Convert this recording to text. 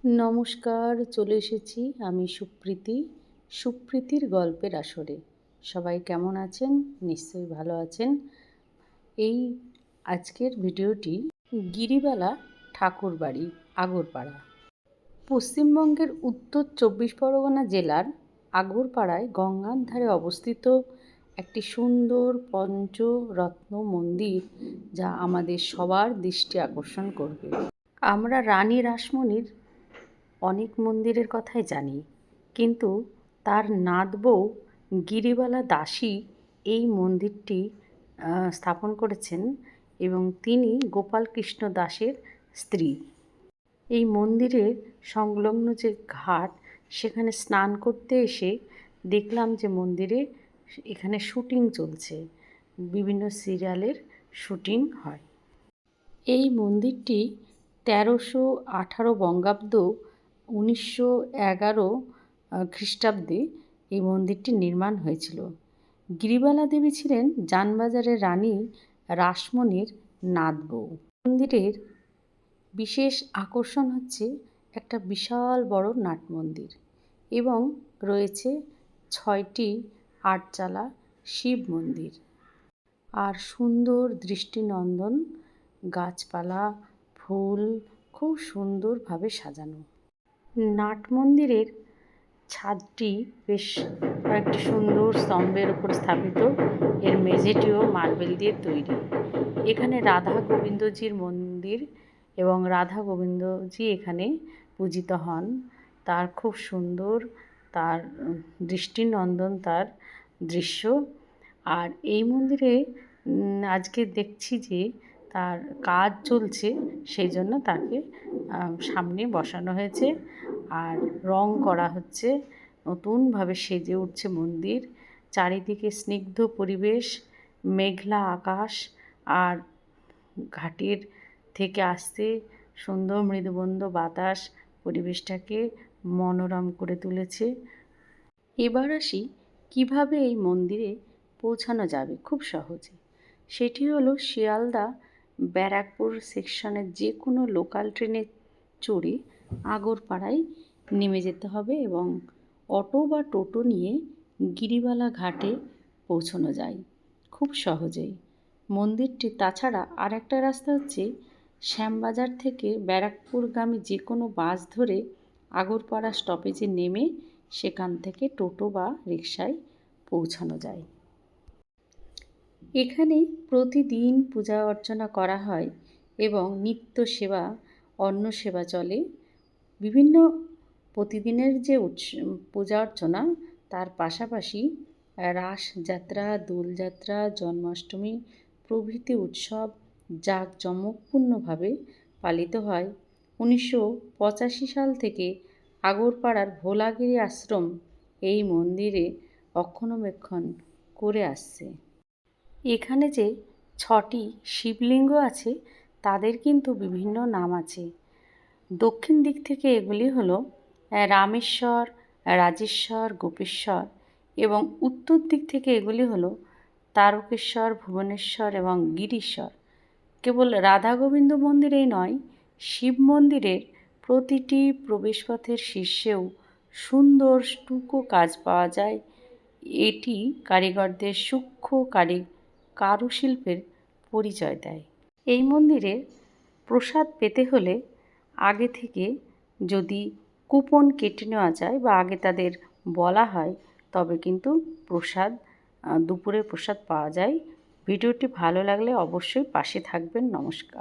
নমস্কার, চলে এসেছি আমি সুপ্রীতির গল্পের আসরে। সবাই কেমন আছেন? নিশ্চয়ই ভালো আছেন। এই আজকের ভিডিওটি গিরিবালা ঠাকুরবাড়ি, আগরপাড়া। পশ্চিমবঙ্গের উত্তর 24 পরগনা জেলার আগরপাড়ায় গঙ্গার ধারে অবস্থিত একটি সুন্দর পঞ্চরত্ন মন্দির, যা আমাদের সবার দৃষ্টি আকর্ষণ করবে। আমরা রানী রাসমণির অনেক মন্দিরের কথাই জানি, কিন্তু তার নাতবউ গিরিবালা দাসী এই মন্দিরটি স্থাপন করেছেন এবং তিনি গোপালকৃষ্ণ দাসের স্ত্রী। এই মন্দিরের সংলগ্ন যে ঘাট, সেখানে স্নান করতে এসে দেখলাম যে মন্দিরে এখানে শুটিং চলছে, বিভিন্ন সিরিয়ালের শুটিং হয়। এই মন্দিরটি 1318 বঙ্গাব্দ 1911 খ্রিস্টাব্দে এই মন্দিরটি নির্মাণ হয়েছিল। গিরিবালা দেবী ছিলেন জানবাজারের রানী রাসমণির নাতবউ। মন্দিরের বিশেষ আকর্ষণ হচ্ছে একটা বিশাল বড় নাট মন্দির এবং রয়েছে 6টি আটচালা শিব মন্দির আর সুন্দর দৃষ্টিনন্দন গাছপালা, ফুল খুব সুন্দরভাবে সাজানো। নাট মন্দিরের ছাদটি বেশ কয়েকটি সুন্দর স্তম্ভের উপর স্থাপিত। এর মেঝেটিও মার্বেল দিয়ে তৈরি। এখানে রাধা গোবিন্দজির মন্দির এবং রাধা গোবিন্দজি এখানে পূজিত হন। তার খুব সুন্দর, তার দৃষ্টিনন্দন তার দৃশ্য। আর এই মন্দিরে আজকে দেখছি যে তার কাজ চলছে, সেই জন্য তাকে সামনে বসানো হয়েছে আর রং করা হচ্ছে। নতুনভাবে সেজে উঠছে মন্দির। চারিদিকে স্নিগ্ধ পরিবেশ, মেঘলা আকাশ আর ঘাটের থেকে আসতে সুন্দর মৃদুমন্দ বাতাস পরিবেশটাকে মনোরম করে তুলেছে। এবার আসি কিভাবে এই মন্দিরে পৌঁছানো যাবে খুব সহজে। সেটি হলো শিয়ালদা ব্যারাকপুর সেকশনের যে কোনো লোকাল ট্রেনে চড়ে আগরপাড়ায় নেমে যেতে হবে এবং অটো বা টোটো নিয়ে গিরিবালা ঘাটে পৌঁছানো যায় খুব সহজেই। মন্দিরটি তাছাড়া আর একটা রাস্তা হচ্ছে শ্যামবাজার থেকে ব্যারাকপুরগামী যে কোনো বাস ধরে আগরপাড়া স্টপেজে নেমে সেখান থেকে টোটো বা রিকশায় পৌঁছানো যায়। এখানে প্রতিদিন পূজা অর্চনা করা হয় এবং নিত্য সেবা, অন্ন সেবা চলে। বিভিন্ন প্রতিদিনের যে পূজা অর্চনা, তার পাশাপাশি রাসযাত্রা, দোলযাত্রা, জন্মাষ্টমী প্রভৃতি উৎসব জাঁকজমকপূর্ণভাবে পালিত হয়। 1985 সাল থেকে আগরপাড়ার ভোলাগিরি আশ্রম এই মন্দিরে রক্ষণাবেক্ষণ করে আসছে। এখানে যে 6টি শিবলিঙ্গ আছে, তাদের কিন্তু বিভিন্ন নাম আছে। দক্ষিণ দিক থেকে এগুলি হলো রামেশ্বর, রাজেশ্বর, গোপেশ্বর এবং উত্তর দিক থেকে এগুলি হলো তারকেশ্বর, ভুবনেশ্বর এবং গিরিশ্বর। কেবল রাধা গোবিন্দ মন্দিরেই নয়, শিব মন্দিরের প্রতিটি প্রবেশপথের শীর্ষেও সুন্দর স্টুকো কাজ পাওয়া যায়। এটি কারিগরদের সূক্ষ্ম কারুশিল্পের পরিচয় দেয়। এই মন্দিরে প্রসাদ পেতে হলে আগে থেকে যদি কুপন কেটে নেওয়া যায় বা আগে তাদের বলা হয়, তবে কিন্তু দুপুরের প্রসাদ পাওয়া যায়। ভিডিওটি ভালো লাগলে অবশ্যই পাশে থাকবেন। নমস্কার।